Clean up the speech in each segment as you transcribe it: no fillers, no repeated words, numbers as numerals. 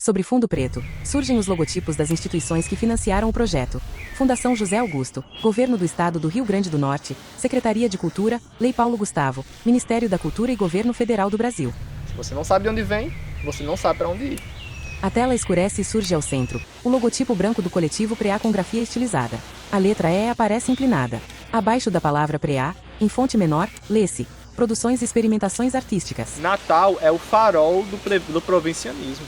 Sobre fundo preto, surgem os logotipos das instituições que financiaram o projeto. Fundação José Augusto, Governo do Estado do Rio Grande do Norte, Secretaria de Cultura, Lei Paulo Gustavo, Ministério da Cultura e Governo Federal do Brasil. Se você não sabe de onde vem, você não sabe para onde ir. A tela escurece e surge ao centro o logotipo branco do coletivo Preá com grafia estilizada. A letra E aparece inclinada. Abaixo da palavra Preá, em fonte menor, lê-se: Produções e Experimentações Artísticas. Natal é o farol do provincianismo.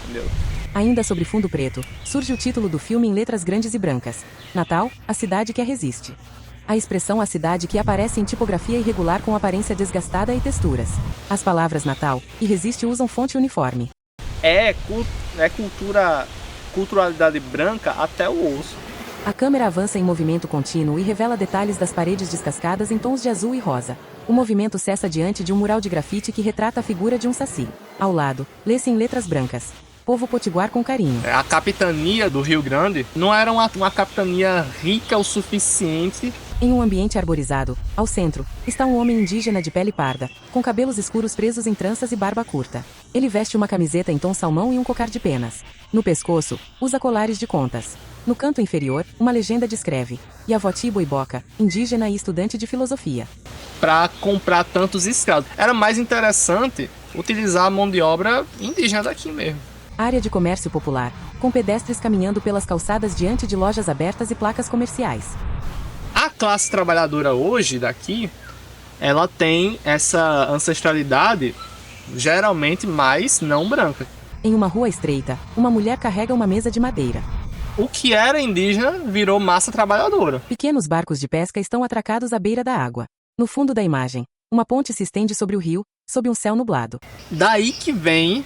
Entendeu? Ainda sobre fundo preto, surge o título do filme em letras grandes e brancas. Natal, a cidade que a resiste. A expressão a cidade que aparece em tipografia irregular com aparência desgastada e texturas. As palavras Natal e resiste usam fonte uniforme. É culturalidade branca até o osso. A câmera avança em movimento contínuo e revela detalhes das paredes descascadas em tons de azul e rosa. O movimento cessa diante de um mural de grafite que retrata a figura de um saci. Ao lado, lê-se em letras brancas: Povo Potiguar com carinho. A capitania do Rio Grande não era uma capitania rica o suficiente. Em um ambiente arborizado, ao centro, está um homem indígena de pele parda, com cabelos escuros presos em tranças e barba curta. Ele veste uma camiseta em tom salmão e um cocar de penas. No pescoço, usa colares de contas. No canto inferior, uma legenda descreve: Yavoti Boiboca, indígena e estudante de filosofia. Para comprar tantos escravos, era mais interessante utilizar a mão de obra indígena daqui mesmo. Área de comércio popular, com pedestres caminhando pelas calçadas diante de lojas abertas e placas comerciais. A classe trabalhadora hoje daqui, ela tem essa ancestralidade geralmente mais não branca. Em uma rua estreita, uma mulher carrega uma mesa de madeira. O que era indígena virou massa trabalhadora. Pequenos barcos de pesca estão atracados à beira da água. No fundo da imagem, uma ponte se estende sobre o rio, sob um céu nublado. Daí que vem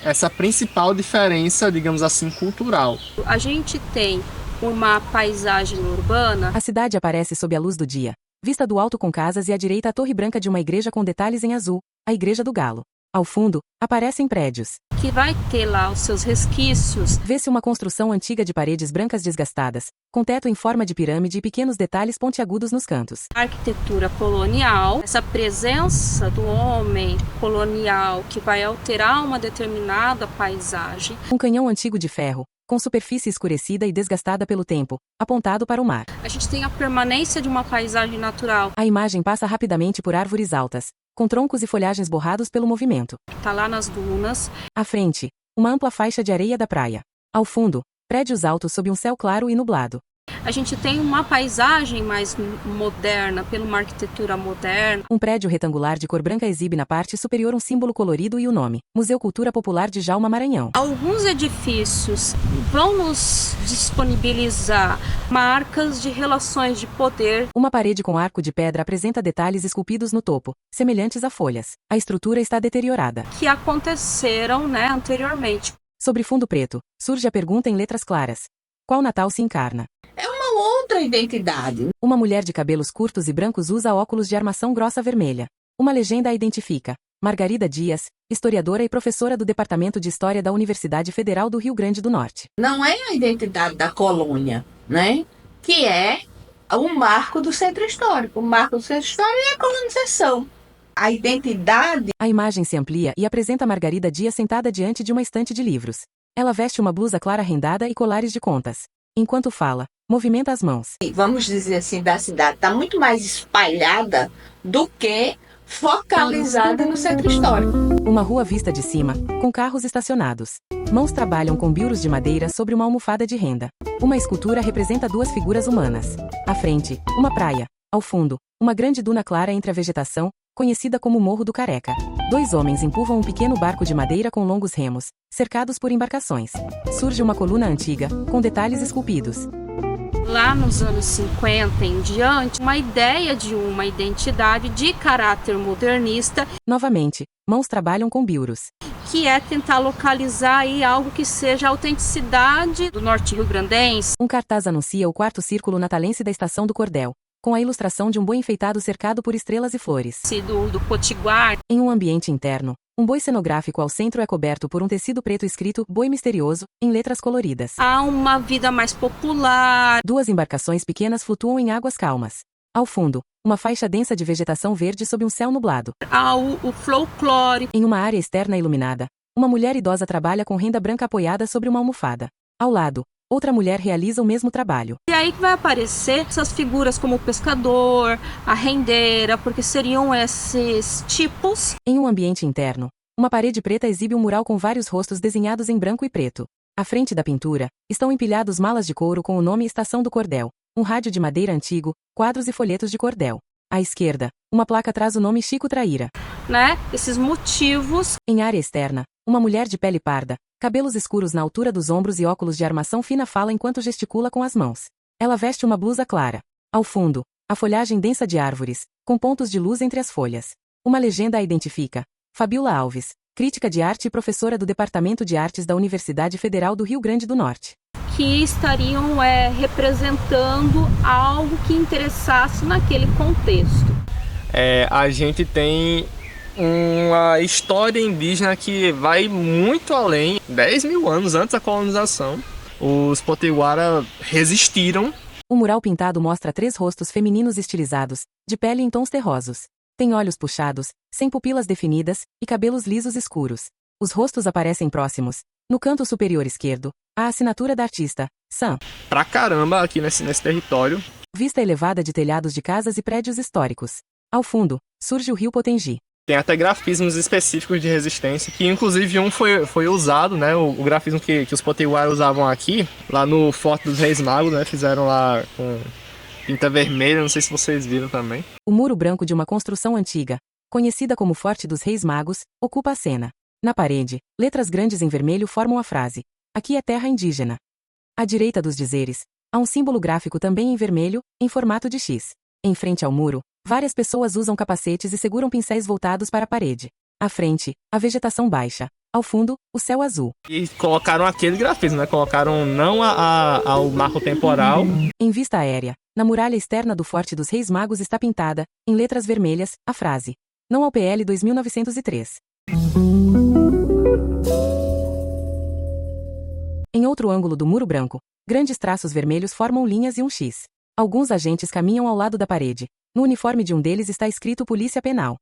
essa principal diferença, digamos assim, cultural. A gente tem uma paisagem urbana. A cidade aparece sob a luz do dia, vista do alto com casas e à direita a torre branca de uma igreja com detalhes em azul, a Igreja do Galo. Ao fundo, aparecem prédios. Que vai ter lá os seus resquícios. Vê-se uma construção antiga de paredes brancas desgastadas, com teto em forma de pirâmide e pequenos detalhes pontiagudos nos cantos. A arquitetura colonial, essa presença do homem colonial que vai alterar uma determinada paisagem. Um canhão antigo de ferro, com superfície escurecida e desgastada pelo tempo, apontado para o mar. A gente tem a permanência de uma paisagem natural. A imagem passa rapidamente por árvores altas, com troncos e folhagens borrados pelo movimento. Está lá nas dunas. À frente, uma ampla faixa de areia da praia. Ao fundo, prédios altos sob um céu claro e nublado. A gente tem uma paisagem mais moderna, pela uma arquitetura moderna. Um prédio retangular de cor branca exibe na parte superior um símbolo colorido e o nome: Museu Cultura Popular de Djalma Maranhão. Alguns edifícios vão nos disponibilizar marcas de relações de poder. Uma parede com arco de pedra apresenta detalhes esculpidos no topo, semelhantes a folhas. A estrutura está deteriorada. Que aconteceram, anteriormente. Sobre fundo preto, surge a pergunta em letras claras: qual Natal se encarna? Outra identidade. Uma mulher de cabelos curtos e brancos usa óculos de armação grossa vermelha. Uma legenda a identifica: Margarida Dias, historiadora e professora do Departamento de História da Universidade Federal do Rio Grande do Norte. Não é a identidade da colônia, né? Que é o marco do centro histórico. O marco do centro histórico é a colonização. A identidade... A imagem se amplia e apresenta Margarida Dias sentada diante de uma estante de livros. Ela veste uma blusa clara rendada e colares de contas. Enquanto fala, movimenta as mãos. Vamos dizer assim, da cidade está muito mais espalhada do que focalizada no centro histórico. Uma rua vista de cima, com carros estacionados. Mãos trabalham com biuros de madeira sobre uma almofada de renda. Uma escultura representa duas figuras humanas. À frente, uma praia. Ao fundo, uma grande duna clara entre a vegetação, conhecida como Morro do Careca. Dois homens empurram um pequeno barco de madeira com longos remos, cercados por embarcações. Surge uma coluna antiga, com detalhes esculpidos. Lá nos anos 50 em diante, uma ideia de uma identidade de caráter modernista. Novamente, mãos trabalham com biuros. Que é tentar localizar aí algo que seja a autenticidade do norte rio-grandense. Um cartaz anuncia o quarto círculo natalense da Estação do Cordel, com a ilustração de um boi enfeitado cercado por estrelas e flores. Do Potiguar. Em um ambiente interno, um boi cenográfico ao centro é coberto por um tecido preto escrito Boi Misterioso, em letras coloridas. Há uma vida mais popular. Duas embarcações pequenas flutuam em águas calmas. Ao fundo, uma faixa densa de vegetação verde sob um céu nublado. Há o folclore. Em uma área externa iluminada, Uma mulher idosa trabalha com renda branca apoiada sobre uma almofada. Ao lado, outra mulher realiza o mesmo trabalho. E aí que vai aparecer essas figuras como o pescador, a rendeira, porque seriam esses tipos. Em um ambiente interno, uma parede preta exibe um mural com vários rostos desenhados em branco e preto. À frente da pintura, estão empilhados malas de couro com o nome Estação do Cordel, um rádio de madeira antigo, quadros e folhetos de cordel. À esquerda, uma placa traz o nome Chico Traíra. Esses motivos. Em área externa, uma mulher de pele parda, cabelos escuros na altura dos ombros e óculos de armação fina fala enquanto gesticula com as mãos. Ela veste uma blusa clara. Ao fundo, a folhagem densa de árvores, com pontos de luz entre as folhas. Uma legenda a identifica. Fabiola Alves, crítica de arte e professora do Departamento de Artes da Universidade Federal do Rio Grande do Norte. Que estariam representando algo que interessasse naquele contexto. A gente tem uma história indígena que vai muito além. 10 mil anos antes da colonização, os potiguara resistiram. O mural pintado mostra 3 rostos femininos estilizados, de pele em tons terrosos. Tem olhos puxados, sem pupilas definidas, e cabelos lisos escuros. Os rostos aparecem próximos. No canto superior esquerdo, a assinatura da artista, Sam. Pra caramba aqui nesse território. Vista elevada de telhados de casas e prédios históricos. Ao fundo, surge o rio Potengi. Tem até grafismos específicos de resistência, que inclusive um foi usado, né? O grafismo que os potiguaras usavam aqui, lá no Forte dos Reis Magos, né? Fizeram lá com tinta vermelha, não sei se vocês viram também. O muro branco de uma construção antiga, conhecida como Forte dos Reis Magos, ocupa a cena. Na parede, letras grandes em vermelho formam a frase: aqui é terra indígena. À direita dos dizeres, há um símbolo gráfico também em vermelho, em formato de X. Em frente ao muro, várias pessoas usam capacetes e seguram pincéis voltados para a parede. À frente, a vegetação baixa. Ao fundo, o céu azul. E colocaram aquele grafismo, né? Colocaram não ao marco temporal. Em vista aérea, na muralha externa do Forte dos Reis Magos está pintada, em letras vermelhas, a frase: não ao PL 2903. Em outro ângulo do muro branco, grandes traços vermelhos formam linhas e um X. Alguns agentes caminham ao lado da parede. No uniforme de um deles está escrito Polícia Penal.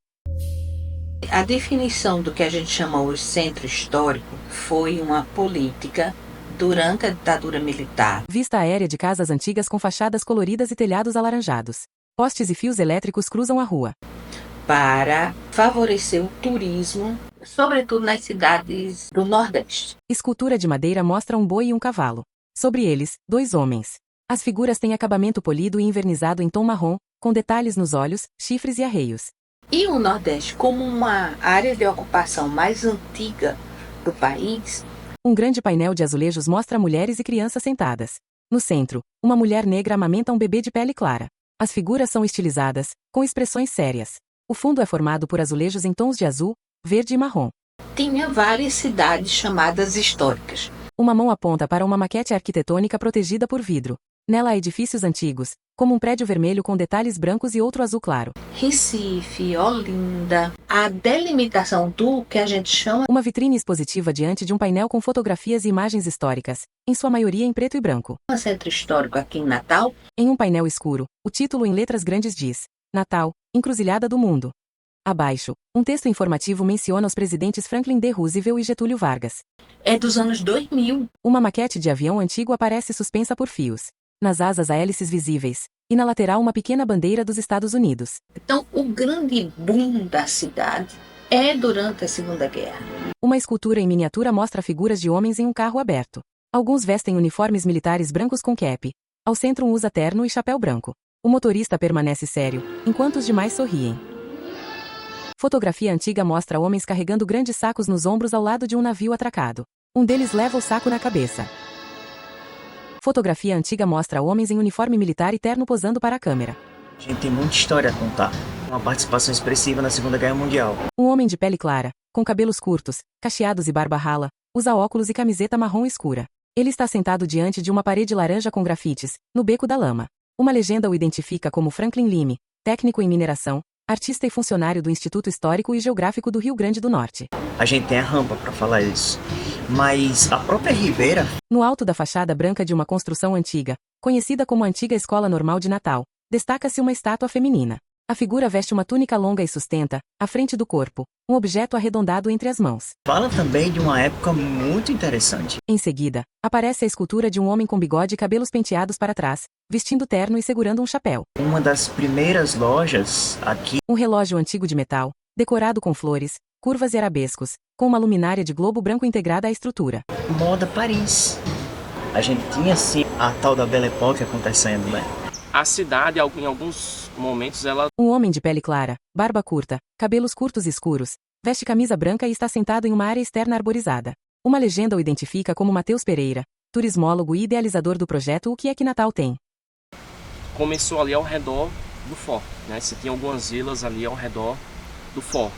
A definição do que a gente chama hoje centro histórico foi uma política durante a ditadura militar. Vista aérea de casas antigas com fachadas coloridas e telhados alaranjados. Postes e fios elétricos cruzam a rua. Para favorecer o turismo, sobretudo nas cidades do Nordeste. Escultura de madeira mostra um boi e um cavalo. Sobre eles, 2 homens. As figuras têm acabamento polido e invernizado em tom marrom, com detalhes nos olhos, chifres e arreios. E o Nordeste, como uma área de ocupação mais antiga do país, um grande painel de azulejos mostra mulheres e crianças sentadas. No centro, uma mulher negra amamenta um bebê de pele clara. As figuras são estilizadas, com expressões sérias. O fundo é formado por azulejos em tons de azul, verde e marrom. Tinha várias cidades chamadas históricas. Uma mão aponta para uma maquete arquitetônica protegida por vidro. Nela há edifícios antigos, como um prédio vermelho com detalhes brancos e outro azul claro. Recife, Olinda, a delimitação do que a gente chama... Uma vitrine expositiva diante de um painel com fotografias e imagens históricas, em sua maioria em preto e branco. Um centro histórico aqui em Natal. Em um painel escuro, o título em letras grandes diz: Natal, Encruzilhada do Mundo. Abaixo, um texto informativo menciona os presidentes Franklin D. Roosevelt e Getúlio Vargas. É dos anos 2000. Uma maquete de avião antigo aparece suspensa por fios. Nas asas há hélices visíveis, e na lateral uma pequena bandeira dos Estados Unidos. Então, o grande boom da cidade é durante a Segunda Guerra. Uma escultura em miniatura mostra figuras de homens em um carro aberto. Alguns vestem uniformes militares brancos com cap. Ao centro um usa terno e chapéu branco. O motorista permanece sério, enquanto os demais sorriem. Fotografia antiga mostra homens carregando grandes sacos nos ombros ao lado de um navio atracado. Um deles leva o saco na cabeça. Fotografia antiga mostra homens em uniforme militar e terno posando para a câmera. A gente tem muita história a contar. Uma participação expressiva na Segunda Guerra Mundial. Um homem de pele clara, com cabelos curtos, cacheados e barba rala, usa óculos e camiseta marrom escura. Ele está sentado diante de uma parede laranja com grafites, no beco da lama. Uma legenda o identifica como Franklin Lime, técnico em mineração, artista e funcionário do Instituto Histórico e Geográfico do Rio Grande do Norte. A gente tem a rampa para falar isso. Mas a própria Ribeira... No alto da fachada branca de uma construção antiga, conhecida como a Antiga Escola Normal de Natal, destaca-se uma estátua feminina. A figura veste uma túnica longa e sustenta, à frente do corpo, um objeto arredondado entre as mãos. Fala também de uma época muito interessante. Em seguida, aparece a escultura de um homem com bigode e cabelos penteados para trás, vestindo terno e segurando um chapéu. Uma das primeiras lojas aqui. Um relógio antigo de metal, decorado com flores, curvas e arabescos, com uma luminária de globo branco integrada à estrutura. Moda Paris. A gente tinha sim a tal da Belle Époque acontecendo, né? A cidade, em alguns momentos, ela... Um homem de pele clara, barba curta, cabelos curtos e escuros, veste camisa branca e está sentado em uma área externa arborizada. Uma legenda o identifica como Matheus Pereira, turismólogo e idealizador do projeto O que é que Natal tem. Começou ali ao redor do forte, né? Você tinha algumas vilas ali ao redor do forte.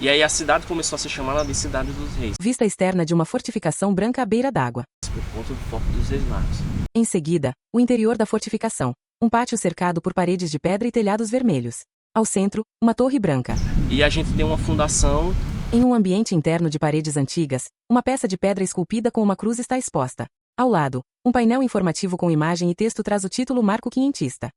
E aí a cidade começou a ser chamada de Cidade dos Reis. Vista externa de uma fortificação branca à beira d'água. Por conta do Forte dos Reis Magos. Em seguida, o interior da fortificação. Um pátio cercado por paredes de pedra e telhados vermelhos. Ao centro, uma torre branca. E a gente tem uma fundação. Em um ambiente interno de paredes antigas, uma peça de pedra esculpida com uma cruz está exposta. Ao lado, um painel informativo com imagem e texto traz o título Marco Quinhentista.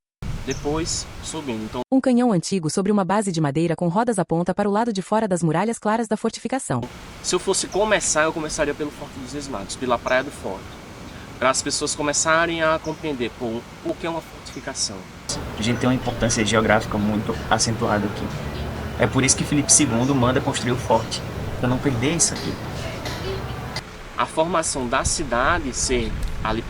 Depois, subindo. Então, um canhão antigo sobre uma base de madeira com rodas aponta para o lado de fora das muralhas claras da fortificação. Se eu fosse começar, eu começaria pelo Forte dos Reis Magos, pela Praia do Forte. Para as pessoas começarem a compreender o que é uma fortificação. A gente tem uma importância geográfica muito acentuada aqui. É por isso que Filipe II manda construir o forte, para não perder isso aqui. A formação da cidade ser ali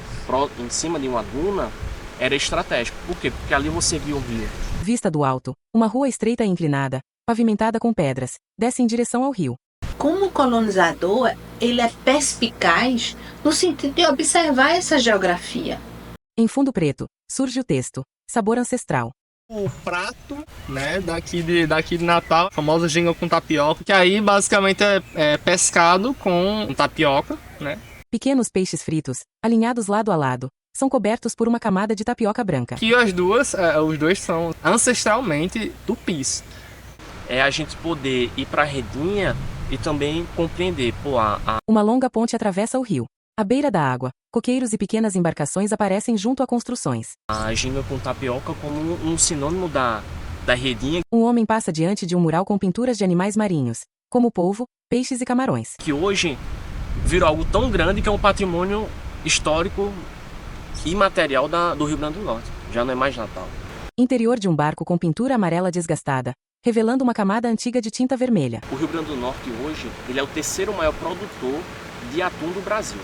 em cima de uma duna era estratégico. Por quê? Porque ali você via o rio. Vista do alto, uma rua estreita e inclinada, pavimentada com pedras, desce em direção ao rio. Como colonizador, ele é perspicaz no sentido de observar essa geografia. Em fundo preto, surge o texto, sabor ancestral. O prato, né, daqui de Natal, famoso ginga com tapioca, que aí basicamente é pescado com tapioca, né? Pequenos peixes fritos, alinhados lado a lado, são cobertos por uma camada de tapioca branca. Que os dois são ancestralmente tupis. É a gente poder ir para a redinha e também compreender, Uma longa ponte atravessa o rio. À beira da água, coqueiros e pequenas embarcações aparecem junto a construções. A ginga com tapioca como um sinônimo da redinha. Um homem passa diante de um mural com pinturas de animais marinhos, como polvo, peixes e camarões. Que hoje virou algo tão grande que é um patrimônio histórico e material do Rio Grande do Norte. Já não é mais Natal. Interior de um barco com pintura amarela desgastada, revelando uma camada antiga de tinta vermelha. O Rio Grande do Norte hoje ele é o terceiro maior produtor de atum do Brasil.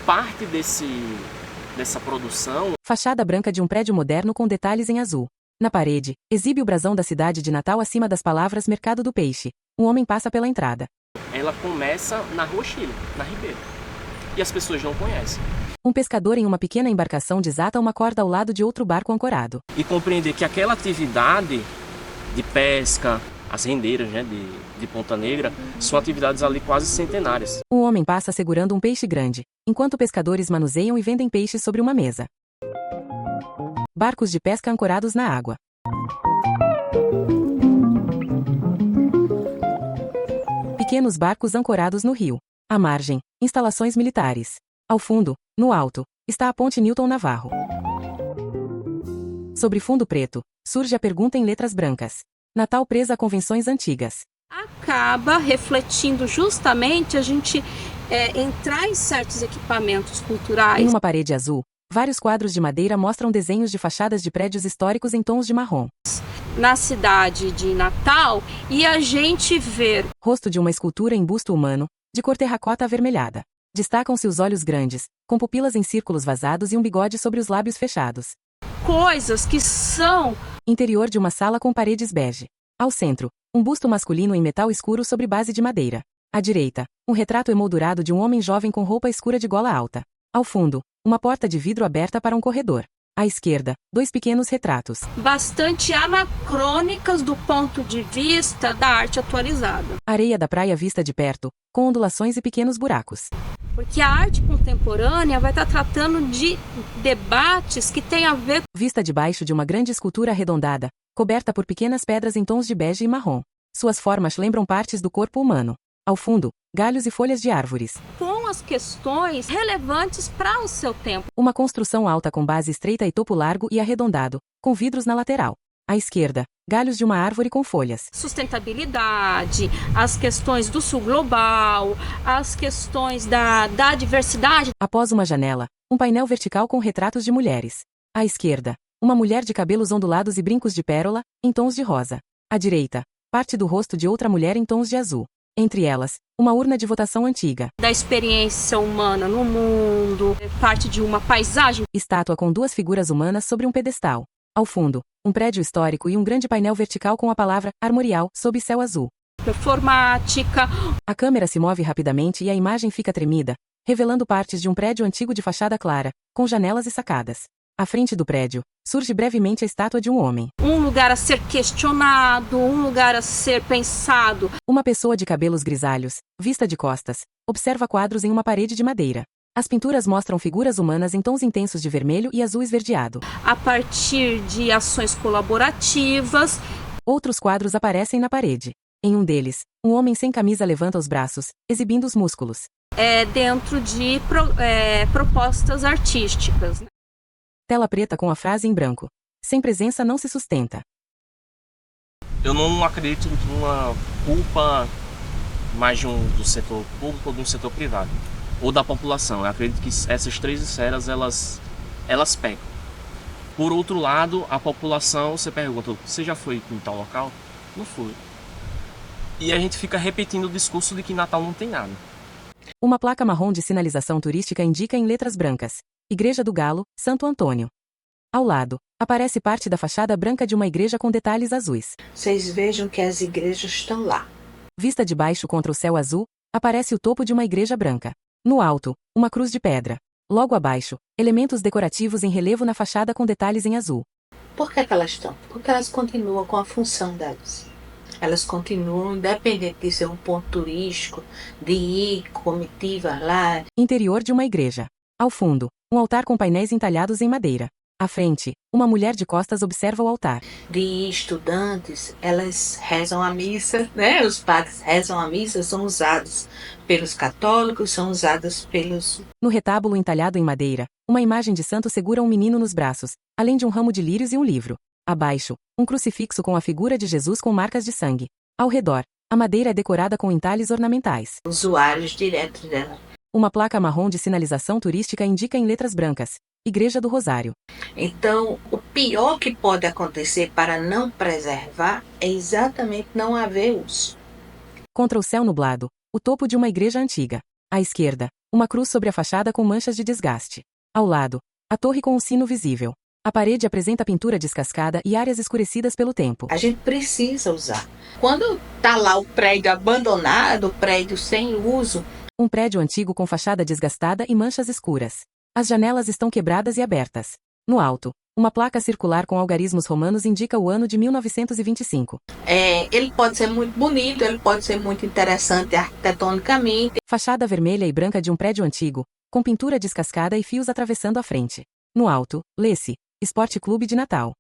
Parte dessa produção... Fachada branca de um prédio moderno com detalhes em azul. Na parede, exibe o brasão da cidade de Natal acima das palavras Mercado do Peixe. Um homem passa pela entrada. Ela começa na Rua Chile, na Ribeira. E as pessoas não conhecem. Um pescador em uma pequena embarcação desata uma corda ao lado de outro barco ancorado. E compreender que aquela atividade de pesca, as rendeiras, né, de Ponta Negra, são atividades ali quase centenárias. Um homem passa segurando um peixe grande, enquanto pescadores manuseiam e vendem peixes sobre uma mesa. Barcos de pesca ancorados na água. Pequenos barcos ancorados no rio. À margem, instalações militares. Ao fundo, no alto, está a Ponte Newton Navarro. Sobre fundo preto, surge a pergunta em letras brancas. Natal presa a convenções antigas. Acaba refletindo justamente a gente entrar em certos equipamentos culturais. Em uma parede azul, vários quadros de madeira mostram desenhos de fachadas de prédios históricos em tons de marrom. Na cidade de Natal, e a gente vê rosto de uma escultura em busto humano, de cor terracota avermelhada. Destacam-se os olhos grandes, com pupilas em círculos vazados e um bigode sobre os lábios fechados. Coisas que são... Interior de uma sala com paredes bege. Ao centro, um busto masculino em metal escuro sobre base de madeira. À direita, um retrato emoldurado de um homem jovem com roupa escura de gola alta. Ao fundo, uma porta de vidro aberta para um corredor. À esquerda, dois pequenos retratos. Bastante anacrônicas do ponto de vista da arte atualizada. Areia da praia vista de perto, com ondulações e pequenos buracos. Porque a arte contemporânea vai estar tratando de debates que têm a ver... Vista debaixo de uma grande escultura arredondada, coberta por pequenas pedras em tons de bege e marrom. Suas formas lembram partes do corpo humano. Ao fundo, galhos e folhas de árvores. Com as questões relevantes para o seu tempo. Uma construção alta com base estreita e topo largo e arredondado, com vidros na lateral. À esquerda, galhos de uma árvore com folhas. Sustentabilidade, as questões do sul global, as questões da diversidade. Após uma janela, um painel vertical com retratos de mulheres. À esquerda, uma mulher de cabelos ondulados e brincos de pérola, em tons de rosa. À direita, parte do rosto de outra mulher em tons de azul. Entre elas, uma urna de votação antiga. Da experiência humana no mundo, parte de uma paisagem. Estátua com duas figuras humanas sobre um pedestal. Ao fundo, um prédio histórico e um grande painel vertical com a palavra Armorial sob céu azul. Performática. A câmera se move rapidamente e a imagem fica tremida, revelando partes de um prédio antigo de fachada clara, com janelas e sacadas. À frente do prédio, surge brevemente a estátua de um homem. Um lugar a ser questionado, um lugar a ser pensado. Uma pessoa de cabelos grisalhos, vista de costas, observa quadros em uma parede de madeira. As pinturas mostram figuras humanas em tons intensos de vermelho e azul esverdeado. A partir de ações colaborativas. Outros quadros aparecem na parede. Em um deles, um homem sem camisa levanta os braços, exibindo os músculos. Dentro de propostas artísticas. Tela preta com a frase em branco. Sem presença não se sustenta. Eu não acredito numa culpa mais do setor público ou do setor privado, ou da população. Eu acredito que essas três esferas, elas pecam. Por outro lado, a população, você pergunta, você já foi em tal local? Não fui. E a gente fica repetindo o discurso de que Natal não tem nada. Uma placa marrom de sinalização turística indica em letras brancas: Igreja do Galo, Santo Antônio. Ao lado, aparece parte da fachada branca de uma igreja com detalhes azuis. Vocês vejam que as igrejas estão lá. Vista de baixo contra o céu azul, aparece o topo de uma igreja branca. No alto, uma cruz de pedra. Logo abaixo, elementos decorativos em relevo na fachada com detalhes em azul. Por que elas estão? Porque elas continuam com a função delas. Elas continuam, independente de ser um ponto turístico, de ir comitiva lá. Interior de uma igreja. Ao fundo, um altar com painéis entalhados em madeira. À frente, uma mulher de costas observa o altar. De estudantes, elas rezam a missa, né? Os padres rezam a missa, são usados pelos católicos, são usados pelos... No retábulo entalhado em madeira, uma imagem de santo segura um menino nos braços, além de um ramo de lírios e um livro. Abaixo, um crucifixo com a figura de Jesus com marcas de sangue. Ao redor, a madeira é decorada com entalhes ornamentais. Usuários diretos dela. Uma placa marrom de sinalização turística indica em letras brancas: Igreja do Rosário. Então, o pior que pode acontecer para não preservar é exatamente não haver uso. Contra o céu nublado, o topo de uma igreja antiga. À esquerda, uma cruz sobre a fachada com manchas de desgaste. Ao lado, a torre com um sino visível. A parede apresenta pintura descascada e áreas escurecidas pelo tempo. A gente precisa usar. Quando está lá o prédio abandonado, o prédio sem uso... Um prédio antigo com fachada desgastada e manchas escuras. As janelas estão quebradas e abertas. No alto, uma placa circular com algarismos romanos indica o ano de 1925. Ele pode ser muito bonito, ele pode ser muito interessante arquitetonicamente. Fachada vermelha e branca de um prédio antigo, com pintura descascada e fios atravessando a frente. No alto, lê-se: Esporte Clube de Natal.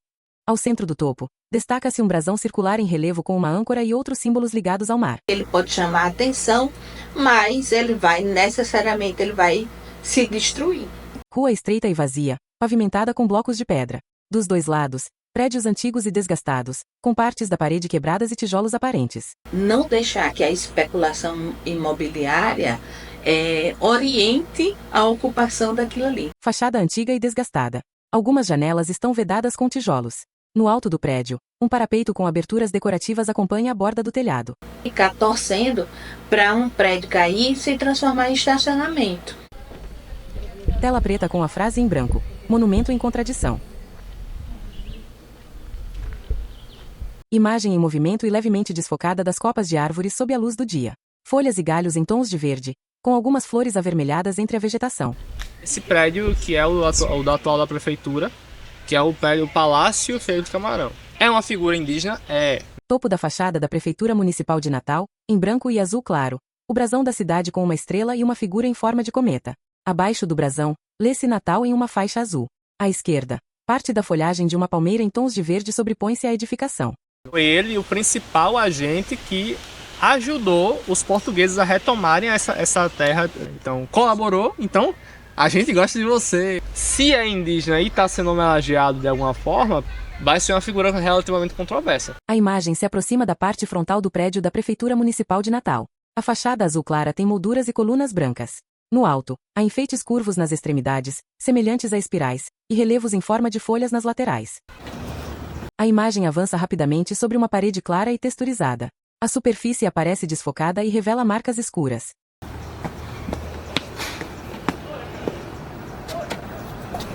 Ao centro do topo, destaca-se um brasão circular em relevo com uma âncora e outros símbolos ligados ao mar. Ele pode chamar a atenção, mas ele vai se destruir. Rua estreita e vazia, pavimentada com blocos de pedra. Dos dois lados, prédios antigos e desgastados, com partes da parede quebradas e tijolos aparentes. Não deixar que a especulação imobiliária oriente a ocupação daquilo ali. Fachada antiga e desgastada. Algumas janelas estão vedadas com tijolos. No alto do prédio, um parapeito com aberturas decorativas acompanha a borda do telhado. Ficar torcendo para um prédio cair e se transformar em estacionamento. Tela preta com a frase em branco: Monumento em contradição. Imagem em movimento e levemente desfocada das copas de árvores sob a luz do dia. Folhas e galhos em tons de verde, com algumas flores avermelhadas entre a vegetação. Esse prédio, que é o da atual da prefeitura, que é o prédio Palácio Feio de Camarão. É uma figura indígena? É. Topo da fachada da Prefeitura Municipal de Natal, em branco e azul claro, o brasão da cidade com uma estrela e uma figura em forma de cometa. Abaixo do brasão, lê-se Natal em uma faixa azul. À esquerda, parte da folhagem de uma palmeira em tons de verde sobrepõe-se à edificação. Foi ele o principal agente que ajudou os portugueses a retomarem essa terra. Então, colaborou. Então, a gente gosta de você. Se é indígena e está sendo homenageado de alguma forma, vai ser uma figura relativamente controversa. A imagem se aproxima da parte frontal do prédio da Prefeitura Municipal de Natal. A fachada azul clara tem molduras e colunas brancas. No alto, há enfeites curvos nas extremidades, semelhantes a espirais, e relevos em forma de folhas nas laterais. A imagem avança rapidamente sobre uma parede clara e texturizada. A superfície aparece desfocada e revela marcas escuras.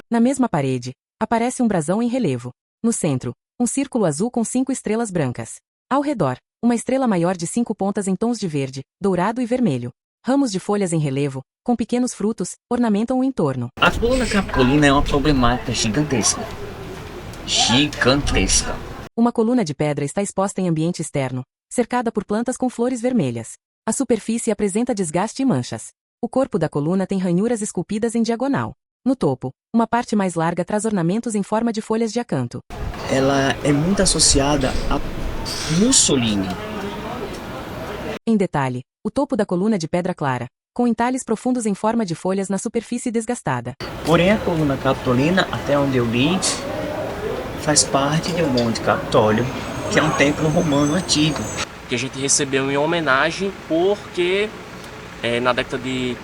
Na mesma parede, aparece um brasão em relevo. No centro, um círculo azul com 5 estrelas brancas. Ao redor, uma estrela maior de 5 pontas em tons de verde, dourado e vermelho. Ramos de folhas em relevo, com pequenos frutos, ornamentam o entorno. A coluna capitolina é uma problemática gigantesca. Gigantesca. Uma coluna de pedra está exposta em ambiente externo, cercada por plantas com flores vermelhas. A superfície apresenta desgaste e manchas. O corpo da coluna tem ranhuras esculpidas em diagonal. No topo, uma parte mais larga traz ornamentos em forma de folhas de acanto. Ela é muito associada a Mussolini. Em detalhe, o topo da coluna de pedra clara, com entalhes profundos em forma de folhas na superfície desgastada. Porém, a coluna capitolina, até onde eu li, faz parte de um Monte Capitólio, que é um templo romano antigo. Que a gente recebeu em homenagem porque na década de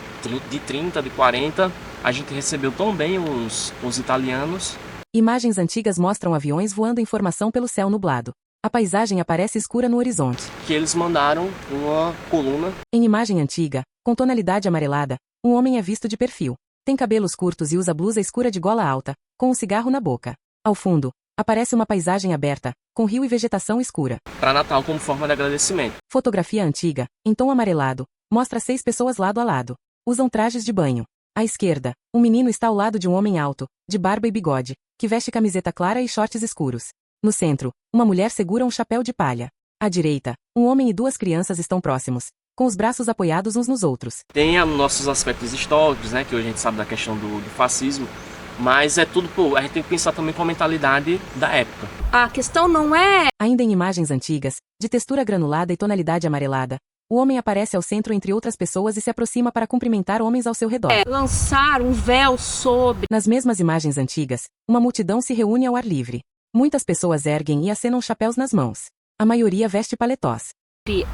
30, de 40, a gente recebeu tão bem os italianos. Imagens antigas mostram aviões voando em formação pelo céu nublado. A paisagem aparece escura no horizonte. Que eles mandaram uma coluna. Em imagem antiga, com tonalidade amarelada, um homem é visto de perfil. Tem cabelos curtos e usa blusa escura de gola alta, com um cigarro na boca. Ao fundo, aparece uma paisagem aberta, com rio e vegetação escura. Para Natal como forma de agradecimento. Fotografia antiga, em tom amarelado, mostra 6 pessoas lado a lado. Usam trajes de banho. À esquerda, um menino está ao lado de um homem alto, de barba e bigode, que veste camiseta clara e shorts escuros. No centro, uma mulher segura um chapéu de palha. À direita, um homem e 2 crianças estão próximos, com os braços apoiados uns nos outros. Tem nossos aspectos históricos, né, que hoje a gente sabe da questão do fascismo, mas é tudo, a gente tem que pensar também com a mentalidade da época. A questão não é... Ainda em imagens antigas, de textura granulada e tonalidade amarelada, o homem aparece ao centro entre outras pessoas e se aproxima para cumprimentar homens ao seu redor. Lançar um véu sobre... Nas mesmas imagens antigas, uma multidão se reúne ao ar livre. Muitas pessoas erguem e acenam chapéus nas mãos. A maioria veste paletós.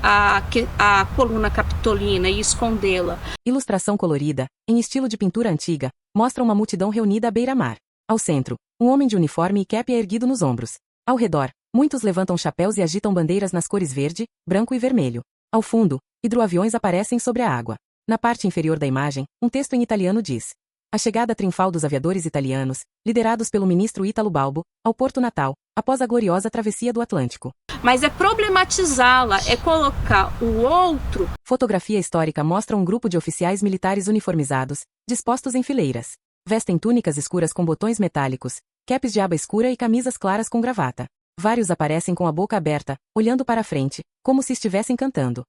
A coluna capitolina e escondê-la. Ilustração colorida, em estilo de pintura antiga, mostra uma multidão reunida à beira-mar. Ao centro, um homem de uniforme e cap é erguido nos ombros. Ao redor, muitos levantam chapéus e agitam bandeiras nas cores verde, branco e vermelho. Ao fundo, hidroaviões aparecem sobre a água. Na parte inferior da imagem, um texto em italiano diz: a chegada triunfal dos aviadores italianos, liderados pelo ministro Ítalo Balbo, ao Porto Natal, após a gloriosa travessia do Atlântico. Mas é problematizá-la, é colocar o outro... Fotografia histórica mostra um grupo de oficiais militares uniformizados, dispostos em fileiras. Vestem túnicas escuras com botões metálicos, caps de aba escura e camisas claras com gravata. Vários aparecem com a boca aberta, olhando para a frente, como se estivessem cantando.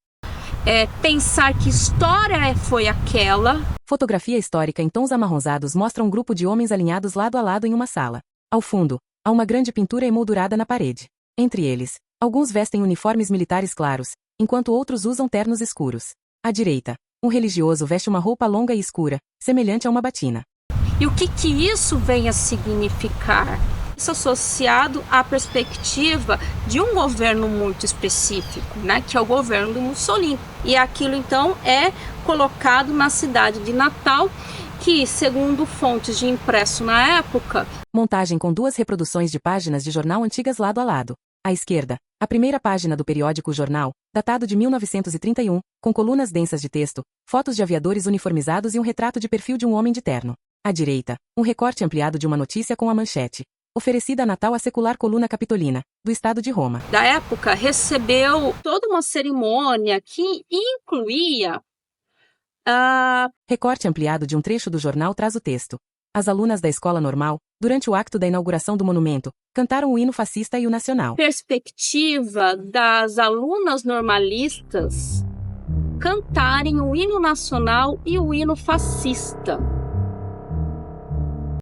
Pensar que história foi aquela. Fotografia histórica em tons amarronzados mostra um grupo de homens alinhados lado a lado em uma sala. Ao fundo, há uma grande pintura emoldurada na parede. Entre eles, alguns vestem uniformes militares claros, enquanto outros usam ternos escuros. À direita, um religioso veste uma roupa longa e escura, semelhante a uma batina. E o que isso vem a significar? Isso associado à perspectiva de um governo muito específico, né, que é o governo do Mussolini. E aquilo, então, é colocado na cidade de Natal, que, segundo fontes de impresso na época... Montagem com 2 reproduções de páginas de jornal antigas lado a lado. À esquerda, a primeira página do periódico Jornal, datado de 1931, com colunas densas de texto, fotos de aviadores uniformizados e um retrato de perfil de um homem de terno. À direita, um recorte ampliado de uma notícia com a manchete: oferecida a Natal à secular coluna capitolina, do estado de Roma. Da época, recebeu toda uma cerimônia que incluía... Recorte ampliado de um trecho do jornal traz o texto: as alunas da escola normal, durante o acto da inauguração do monumento, cantaram o hino fascista e o nacional. Perspectiva das alunas normalistas cantarem o hino nacional e o hino fascista.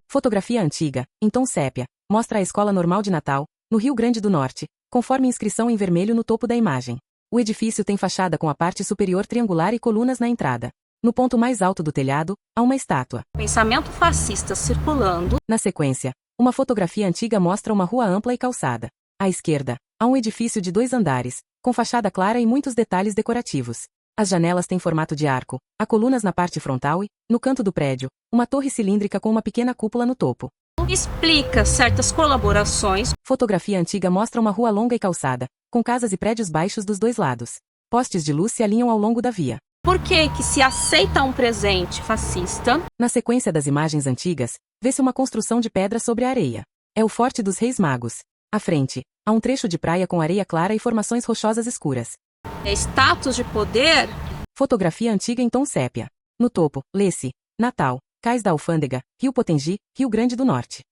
Fotografia antiga, em tom sépia, mostra a Escola Normal de Natal, no Rio Grande do Norte, conforme inscrição em vermelho no topo da imagem. O edifício tem fachada com a parte superior triangular e colunas na entrada. No ponto mais alto do telhado, há uma estátua. Pensamento fascista circulando. Na sequência, uma fotografia antiga mostra uma rua ampla e calçada. À esquerda, há um edifício de 2 andares, com fachada clara e muitos detalhes decorativos. As janelas têm formato de arco, há colunas na parte frontal e, no canto do prédio, uma torre cilíndrica com uma pequena cúpula no topo. Explica certas colaborações. Fotografia antiga mostra uma rua longa e calçada, com casas e prédios baixos dos 2 lados. Postes de luz se alinham ao longo da via. Por que se aceita um presente fascista? Na sequência das imagens antigas, vê-se uma construção de pedra sobre a areia. É o Forte dos Reis Magos. À frente, há um trecho de praia com areia clara e formações rochosas escuras. É status de poder? Fotografia antiga em tom sépia. No topo, lê-se: Natal, Cais da Alfândega, Rio Potengi, Rio Grande do Norte.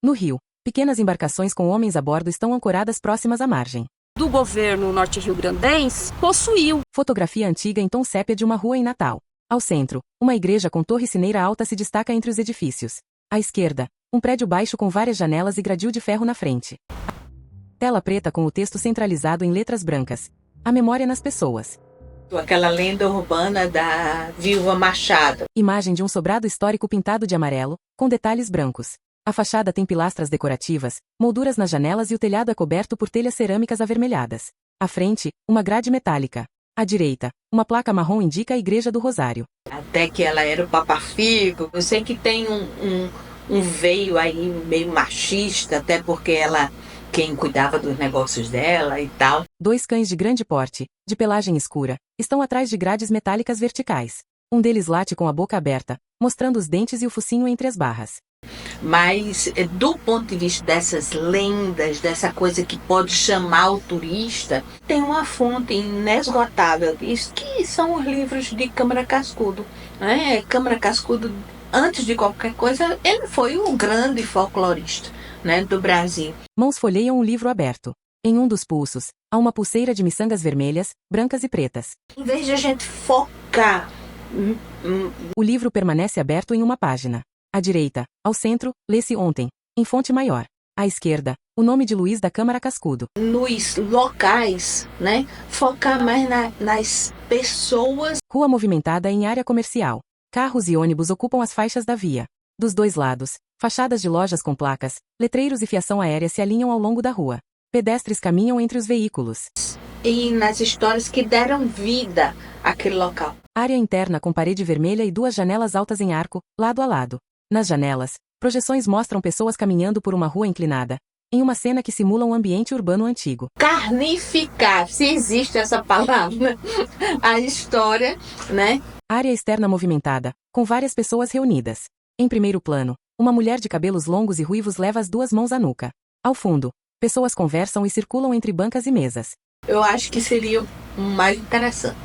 No rio, pequenas embarcações com homens a bordo estão ancoradas próximas à margem. Do governo norte-riograndense, possuiu. Fotografia antiga em tom sépia de uma rua em Natal. Ao centro, uma igreja com torre cineira alta se destaca entre os edifícios. À esquerda, um prédio baixo com várias janelas e gradil de ferro na frente. Tela preta com o texto centralizado em letras brancas. A memória nas pessoas. Aquela lenda urbana da Viúva Machado. Imagem de um sobrado histórico pintado de amarelo, com detalhes brancos. A fachada tem pilastras decorativas, molduras nas janelas e o telhado é coberto por telhas cerâmicas avermelhadas. À frente, uma grade metálica. À direita, uma placa marrom indica a Igreja do Rosário. Até que ela era o Papa Figo. Eu sei que tem um veio aí meio machista, até porque ela, quem cuidava dos negócios dela e tal. 2 cães de grande porte, de pelagem escura, estão atrás de grades metálicas verticais. Um deles late com a boca aberta, mostrando os dentes e o focinho entre as barras. Mas, do ponto de vista dessas lendas, dessa coisa que pode chamar o turista, tem uma fonte inesgotável disso, que são os livros de Câmara Cascudo. Né? Câmara Cascudo, antes de qualquer coisa, ele foi o grande folclorista, né, do Brasil. Mãos folheiam um livro aberto. Em um dos pulsos, há uma pulseira de miçangas vermelhas, brancas e pretas. Em vez de a gente focar... O livro permanece aberto em uma página. À direita, ao centro, lê-se ontem, em fonte maior. À esquerda, o nome de Luiz da Câmara Cascudo. Nos locais, né? Focar mais nas pessoas. Rua movimentada em área comercial. Carros e ônibus ocupam as faixas da via. Dos 2 lados, fachadas de lojas com placas, letreiros e fiação aérea se alinham ao longo da rua. Pedestres caminham entre os veículos. E nas histórias que deram vida àquele local. Área interna com parede vermelha e 2 janelas altas em arco, lado a lado. Nas janelas, projeções mostram pessoas caminhando por uma rua inclinada, em uma cena que simula um ambiente urbano antigo. Carnificar, se existe essa palavra, a história, né? Área externa movimentada, com várias pessoas reunidas. Em primeiro plano, uma mulher de cabelos longos e ruivos leva as 2 mãos à nuca. Ao fundo, pessoas conversam e circulam entre bancas e mesas. Eu acho que seria o mais interessante.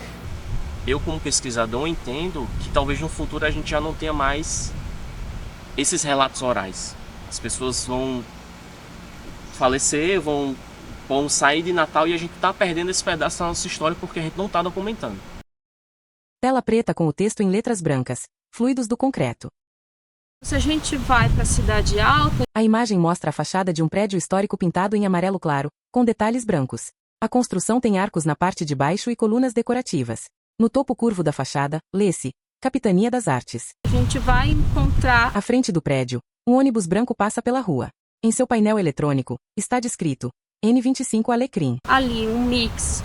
Eu, como pesquisador, entendo que talvez no futuro a gente já não tenha mais esses relatos orais. As pessoas vão falecer, vão sair de Natal e a gente está perdendo esse pedaço da nossa história porque a gente não está documentando. Tela preta com o texto em letras brancas, fluidos do concreto. Se a gente vai para a Cidade Alta... A imagem mostra a fachada de um prédio histórico pintado em amarelo claro, com detalhes brancos. A construção tem arcos na parte de baixo e colunas decorativas. No topo curvo da fachada, lê-se: Capitania das Artes. A gente vai encontrar... À frente do prédio, um ônibus branco passa pela rua. Em seu painel eletrônico, está descrito: N25 Alecrim. Ali um mix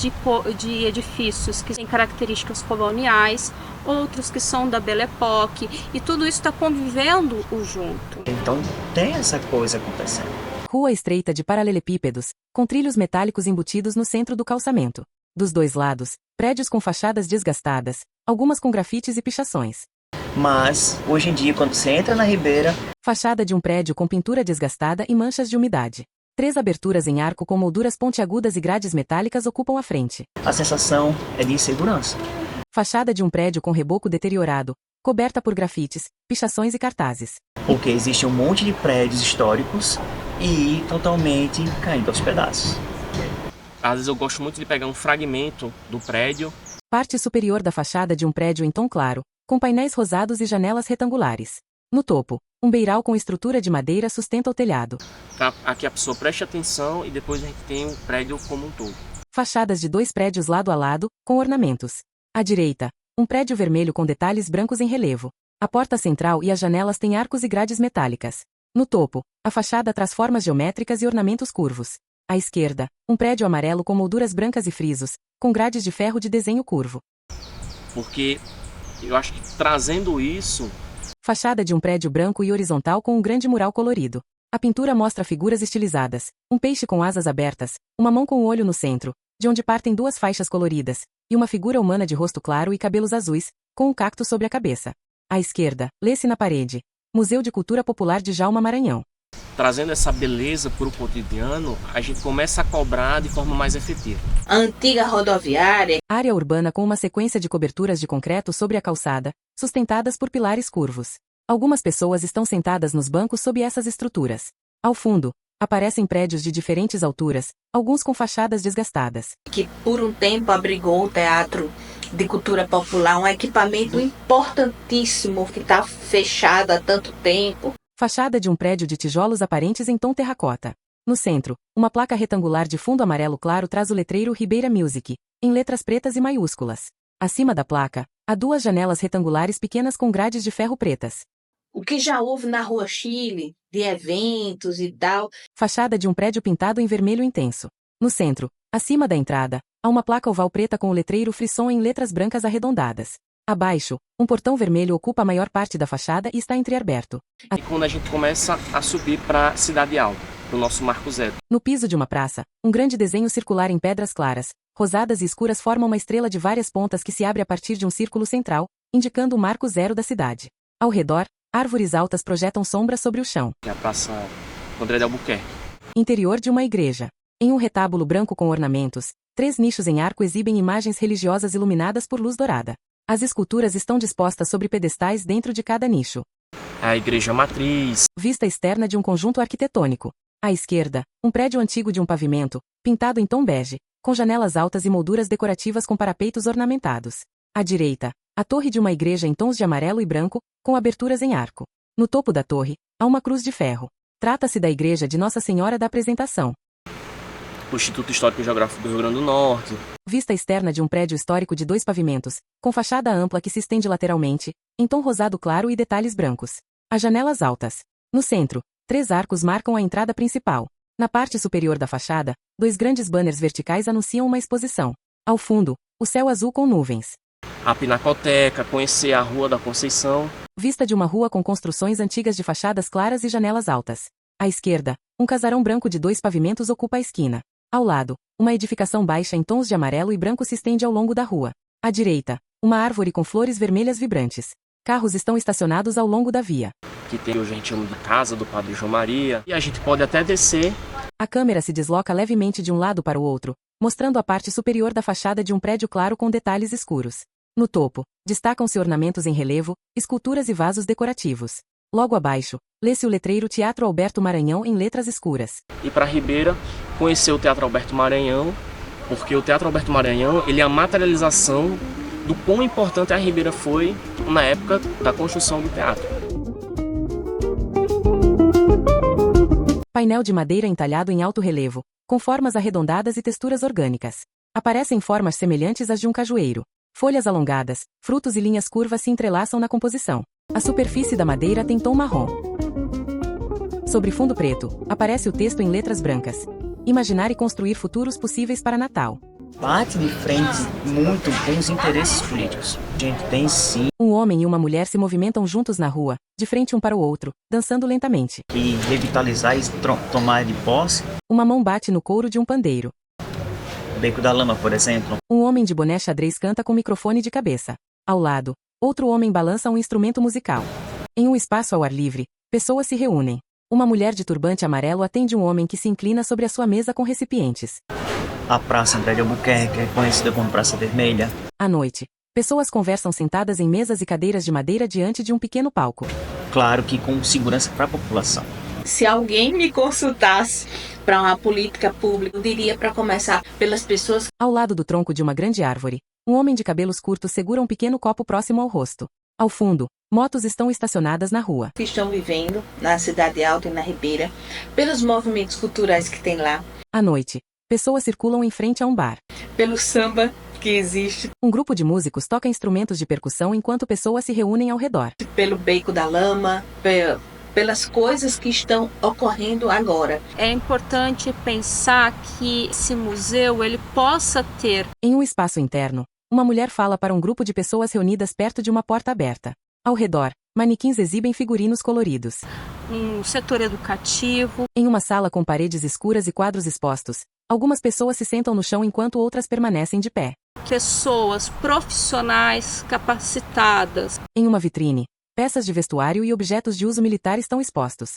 de edifícios que têm características coloniais, outros que são da Belle Époque, e tudo isso está convivendo junto. Então tem essa coisa acontecendo. Rua estreita de paralelepípedos, com trilhos metálicos embutidos no centro do calçamento. Dos 2 lados, prédios com fachadas desgastadas, algumas com grafites e pichações. Mas, hoje em dia, quando você entra na Ribeira... Fachada de um prédio com pintura desgastada e manchas de umidade. 3 aberturas em arco com molduras pontiagudas e grades metálicas ocupam a frente. A sensação é de insegurança. Fachada de um prédio com reboco deteriorado, coberta por grafites, pichações e cartazes. Porque existe um monte de prédios históricos e totalmente caindo aos pedaços. Às vezes eu gosto muito de pegar um fragmento do prédio. Parte superior da fachada de um prédio em tom claro, com painéis rosados e janelas retangulares. No topo, um beiral com estrutura de madeira sustenta o telhado. Aqui a pessoa preste atenção e depois a gente tem o prédio como um todo. Fachadas de 2 prédios lado a lado, com ornamentos. À direita, um prédio vermelho com detalhes brancos em relevo. A porta central e as janelas têm arcos e grades metálicas. No topo, A fachada traz formas geométricas e ornamentos curvos. À esquerda, um prédio amarelo com molduras brancas e frisos, com grades de ferro de desenho curvo. Porque eu acho que trazendo isso, Fachada de um prédio branco e horizontal com um grande mural colorido. A pintura mostra figuras estilizadas, um peixe com asas abertas, uma mão com o olho no centro, de onde partem duas faixas coloridas, e uma figura humana de rosto claro e cabelos azuis, com um cacto sobre a cabeça. À esquerda, lê-se na parede: Museu de Cultura Popular de Djalma Maranhão. trazendo essa beleza para o cotidiano, a gente começa a cobrar de forma mais efetiva. A antiga rodoviária, Área urbana com uma sequência de coberturas de concreto sobre a calçada, sustentadas por pilares curvos. Algumas pessoas estão sentadas nos bancos sob essas estruturas. Ao fundo, aparecem prédios de diferentes alturas, alguns com fachadas desgastadas. que por um tempo abrigou o Teatro de Cultura Popular, um equipamento importantíssimo que está fechado há tanto tempo. Fachada de um prédio de tijolos aparentes em tom terracota. No centro, uma placa retangular de fundo amarelo claro traz o letreiro Ribeira Music, em letras pretas e maiúsculas. Acima da placa, há duas janelas retangulares pequenas com grades de ferro pretas. O que já houve na Rua Chile, de eventos e tal. Fachada de um prédio pintado em vermelho intenso. No centro, acima da entrada, há uma placa oval preta com o letreiro Frisson em letras brancas arredondadas. Abaixo, um portão vermelho ocupa a maior parte da fachada e está entreaberto. E quando a gente começa a subir para Cidade Alta, para o nosso Marco Zero. No piso de uma praça, um grande desenho circular em pedras claras, rosadas e escuras forma uma estrela de várias pontas que se abre a partir de um círculo central, indicando o marco zero da cidade. Ao redor, árvores altas projetam sombras sobre o chão. Que é a Praça André de Albuquerque. Interior de uma igreja. Em um retábulo branco com ornamentos, 3 nichos em arco exibem imagens religiosas iluminadas por luz dourada. As esculturas estão dispostas sobre pedestais dentro de cada nicho. A Igreja Matriz. Vista externa de um conjunto arquitetônico. À esquerda, um prédio antigo de um pavimento, pintado em tom bege, com janelas altas e molduras decorativas com parapeitos ornamentados. À direita, a torre de uma igreja em tons de amarelo e branco, com aberturas em arco. No topo da torre, há uma cruz de ferro. Trata-se da igreja de Nossa Senhora da Apresentação. O Instituto Histórico e Geográfico do Rio Grande do Norte. Vista externa de um prédio histórico de 2 pavimentos, com fachada ampla que se estende lateralmente, em tom rosado claro e detalhes brancos. As janelas altas. No centro, 3 arcos marcam a entrada principal. Na parte superior da fachada, 2 grandes banners verticais anunciam uma exposição. Ao fundo, o céu azul com nuvens. A Pinacoteca, conhecer a Rua da Conceição. Vista de uma rua com construções antigas de fachadas claras e janelas altas. À esquerda, um casarão branco de 2 pavimentos ocupa a esquina. Ao lado, uma edificação baixa em tons de amarelo e branco se estende ao longo da rua. À direita, uma árvore com flores vermelhas vibrantes. Carros estão estacionados ao longo da via. Que tem hoje a gente chama de Casa do Padre João Maria. E a gente pode até descer. A câmera se desloca levemente de um lado para o outro, mostrando a parte superior da fachada de um prédio claro com detalhes escuros. No topo, destacam-se ornamentos em relevo, esculturas e vasos decorativos. Logo abaixo, lê-se o letreiro Teatro Alberto Maranhão em letras escuras. E para Ribeira, conhecer o Teatro Alberto Maranhão, porque o Teatro Alberto Maranhão ele é a materialização do quão importante a Ribeira foi na época da construção do teatro. Painel de madeira entalhado em alto relevo, com formas arredondadas e texturas orgânicas. Aparecem formas semelhantes às de um cajueiro. Folhas alongadas, frutos e linhas curvas se entrelaçam na composição. A superfície da madeira tem tom marrom. Sobre fundo preto, aparece o texto em letras brancas. Imaginar e construir futuros possíveis para Natal. Bate de frente muito com os interesses políticos. A gente tem sim Um homem e uma mulher se movimentam juntos na rua, de frente um para o outro, dançando lentamente. que revitalizar e tomar de posse. Uma mão bate no couro de um pandeiro. Beco da Lama, por exemplo. Um homem de boné xadrez canta com microfone de cabeça. Ao lado, outro homem balança um instrumento musical. Em um espaço ao ar livre, pessoas se reúnem. Uma mulher de turbante amarelo atende um homem que se inclina sobre a sua mesa com recipientes. A Praça André de Albuquerque, é conhecida como Praça Vermelha. À noite, pessoas conversam sentadas em mesas e cadeiras de madeira diante de um pequeno palco. Claro que com segurança para a população. Se alguém me consultasse para uma política pública, eu diria para começar pelas pessoas Ao lado do tronco de uma grande árvore, um homem de cabelos curtos segura um pequeno copo próximo ao rosto. Ao fundo, motos estão estacionadas na rua. que estão vivendo na Cidade Alta e na Ribeira, pelos movimentos culturais que tem lá, À noite, pessoas circulam em frente a um bar. pelo samba que existe, Um grupo de músicos toca instrumentos de percussão enquanto pessoas se reúnem ao redor. pelo Beco da Lama, pelas coisas que estão ocorrendo agora. É importante pensar que esse museu ele possa ter. Em um espaço interno, uma mulher fala para um grupo de pessoas reunidas perto de uma porta aberta. Ao redor, manequins exibem figurinos coloridos. Um setor educativo. Em uma sala com paredes escuras e quadros expostos, algumas pessoas se sentam no chão enquanto outras permanecem de pé. Pessoas profissionais capacitadas. Em uma vitrine, peças de vestuário e objetos de uso militar estão expostos.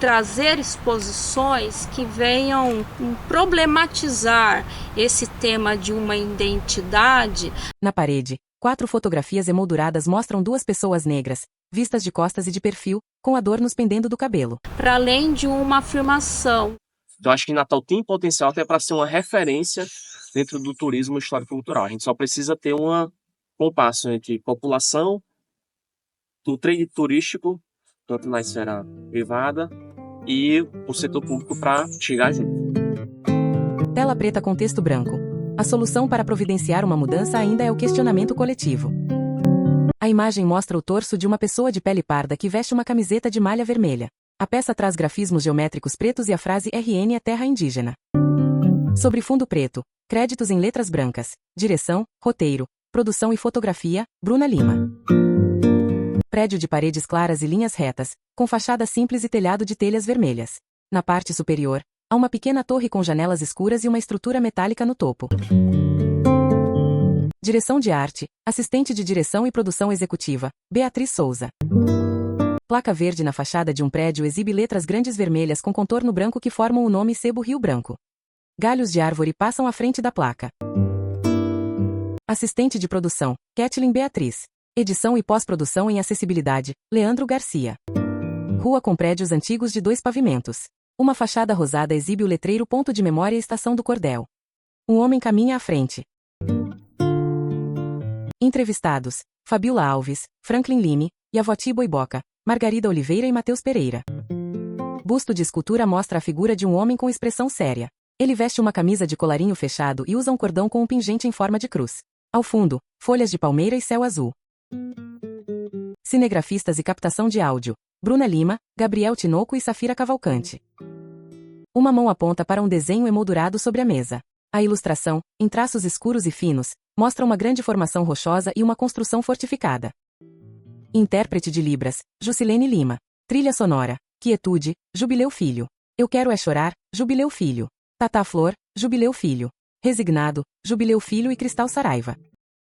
Trazer exposições que venham problematizar esse tema de uma identidade. Na parede, 4 fotografias emolduradas mostram 2 pessoas negras, vistas de costas e de perfil, com adornos pendendo do cabelo. Para além de uma afirmação. Então, acho que Natal tem potencial até para ser uma referência dentro do turismo histórico-cultural. A gente só precisa ter um compasso entre população, do trade turístico, tanto na esfera privada, e o setor público para chegar junto. Tela preta com texto branco. A solução para providenciar uma mudança ainda é o questionamento coletivo. A imagem mostra o torso de uma pessoa de pele parda que veste uma camiseta de malha vermelha. A peça traz grafismos geométricos pretos e a frase RN é terra indígena. Sobre fundo preto, créditos em letras brancas. Direção, roteiro, produção e fotografia, Bruna Lima. Prédio de paredes claras e linhas retas, com fachada simples e telhado de telhas vermelhas. Na parte superior, há uma pequena torre com janelas escuras e uma estrutura metálica no topo. Direção de arte, assistente de direção e produção executiva, Beatriz Souza. Placa verde na fachada de um prédio exibe letras grandes vermelhas com contorno branco que formam o nome Sebo Rio Branco. Galhos de árvore passam à frente da placa. Assistente de produção, Kathleen Beatriz. Edição e pós-produção em acessibilidade, Leandro Garcia. Rua com prédios antigos de 2 pavimentos. Uma fachada rosada exibe o letreiro Ponto de Memória Estação do Cordel. Um homem caminha à frente. Entrevistados, Fabiola Alves, Franklin Lime, Yavoti Boiboca, Margarida Oliveira e Matheus Pereira. Busto de escultura mostra a figura de um homem com expressão séria. Ele veste uma camisa de colarinho fechado e usa um cordão com um pingente em forma de cruz. Ao fundo, folhas de palmeira e céu azul. Cinegrafistas e captação de áudio, Bruna Lima, Gabriel Tinoco e Safira Cavalcante. Uma mão aponta para um desenho emoldurado sobre a mesa. A ilustração, em traços escuros e finos, mostra uma grande formação rochosa e uma construção fortificada. Intérprete de Libras, Jusilene Lima. Trilha sonora, Quietude, Jubileu Filho. Eu Quero É Chorar, Jubileu Filho. Tata Flor, Jubileu Filho. Resignado, Jubileu Filho e Cristal Saraiva.